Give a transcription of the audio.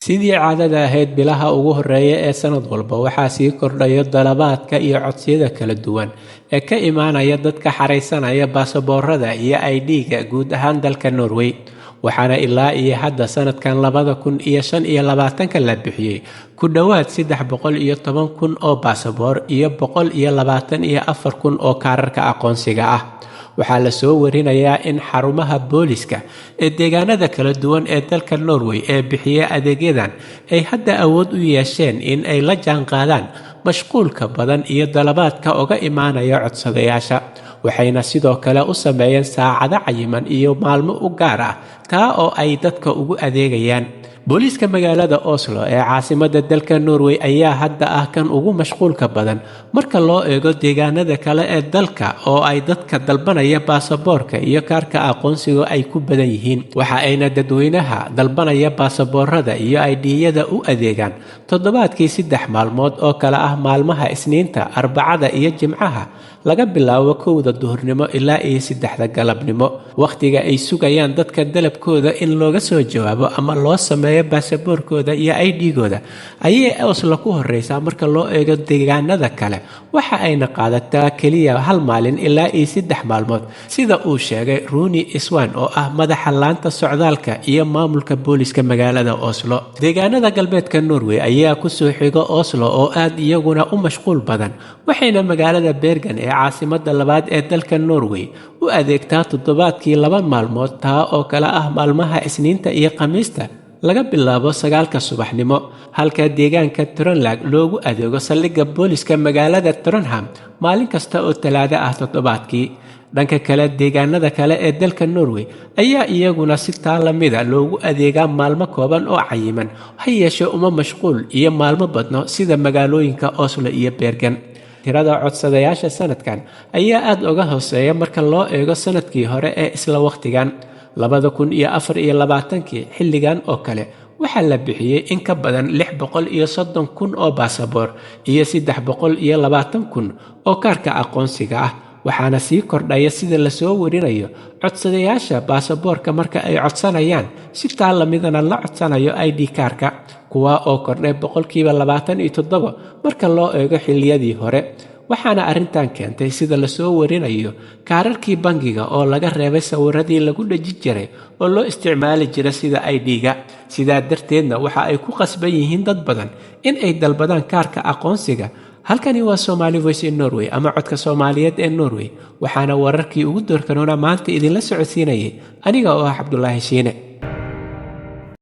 Sidii caadada ahayd bilaha ugu horreeya ee sanad walba waxaa sii kordhaya dalabaadka iyo codsiyada kala duwan ee ka imaanaya dadka xareysanaya baasaboorada iyo ID-ga guud ahaan dalka Norway, waxaana ilaa iyo hadda sanadkan 2025 la bixiyay ku dhowaad 310,000 oo baasaboor iyo 124,000 oo kaararka aqoonsiga ah. Waxaa la soo warinayaa in xarumaha booliska ee deegaanada kala duwan ee dalka Norway ee bixiya adeegyadan ay hadda awood u yeesheen in ay la jaanqaadaan mashquulka badan iyo dalabaadka uga imaanaya codsadayaasha, waxayna sidoo kale u sameeyeen saacado cayiman iyo maalmo u gaar ah taa oo ay dadka ugu adeegayaan. booliiska magaalada Oslo ee caasimadda dalka Norway ayaa hadda ah kan ugu mashquulka badan marka loo eego deegaanada kale ee dalka oo ay dadka dalbanaya baasaboorka iyo kaarka aqoonsiga ay ku badan yihiin. Waxa ayna dadweynaha dalbanaya baasaboorada iyo ID-yada u adeegaan toddobaadkii 3 maalmood oo kala ah maalmaha Isniinta, Arbacada iyo Jimcaha laga bilaabo 1 duhurnimo ilaa 3 galabnimo. Waqtiga ay sugayaan dadka dalabkooda in looga soo jawaabo ama loo sameeyo baasaboorkooda iyo ID-gooda ayay Oslo ku horeysaa marka loo eego deegaanada kale, waxa ayna qaadataa kaliya 1 maalin ilaa 3 maalmood, sida uu sheegay Rune Iswan oo ah madaxa laanta socdaalka iyo maamulka booliska magaalada Oslo. Deegaanada galbeedka Norway ayaa ku soo xiga Oslo oo aad iyaguna u mashquul badan, waxayna magaalada Bergen ee caasimadda labaad ee dalka Norway u adeegtaa toddobaadkii 2 maalmood taa oo kala ah maalmaha Isniinta iyo Khamiista laga bilaabo 9 subaxnimo, halka deegaanka Trøndelag loogu adeego saldhigga booliska magaalada Trondheim maalin kasta oo Talaado ah toddobaadkii. Dhanka kale, deegaanada kale ee dalka Norway ayaa iyaguna si lamida loogu adeegaa maalmo kooban oo cayiman, ha yeeshee uma mashquul iyo maalmo badno sida magaalooyinka Oslo iyo Bergen. Tirada codsadayaasha sanadkan ayaa aad uga hooseeya marka loo eego sanadkii hore ee isla waqtigan 2024 xilligan oo kale waxaa la bixiyay in ka badan 630,000 oo baasaboor iyo 320,000 oo kaarka aqoonsiga ah, waxaana sii kordhaya sida la soo warinayo codsadayaasha baasaboorka marka ay codsanayaan si lamidana la codsanayo ID kaarka, kuwa oo kordhay 27% marka loo eego xilliyadii hore. Waxaana arrintan keentay sida la soo warinayo kaararkii bangiga oo laga reebay sawiradii lagu dhaji jiray oo loo isticmaali jiray sida ID-ga. Sidaa darteedna waxa ay ku qasban yihiin dad badan in ay dalbadaan kaarka aqoonsiga. Halkani waa Somali Voice in Norway ama codka Soomaaliyeed ee Norway, waxaana wararkii ugu doorkanoona maanta idinla socodsiinayay aniga oo ah Cabdullaahi Shiine.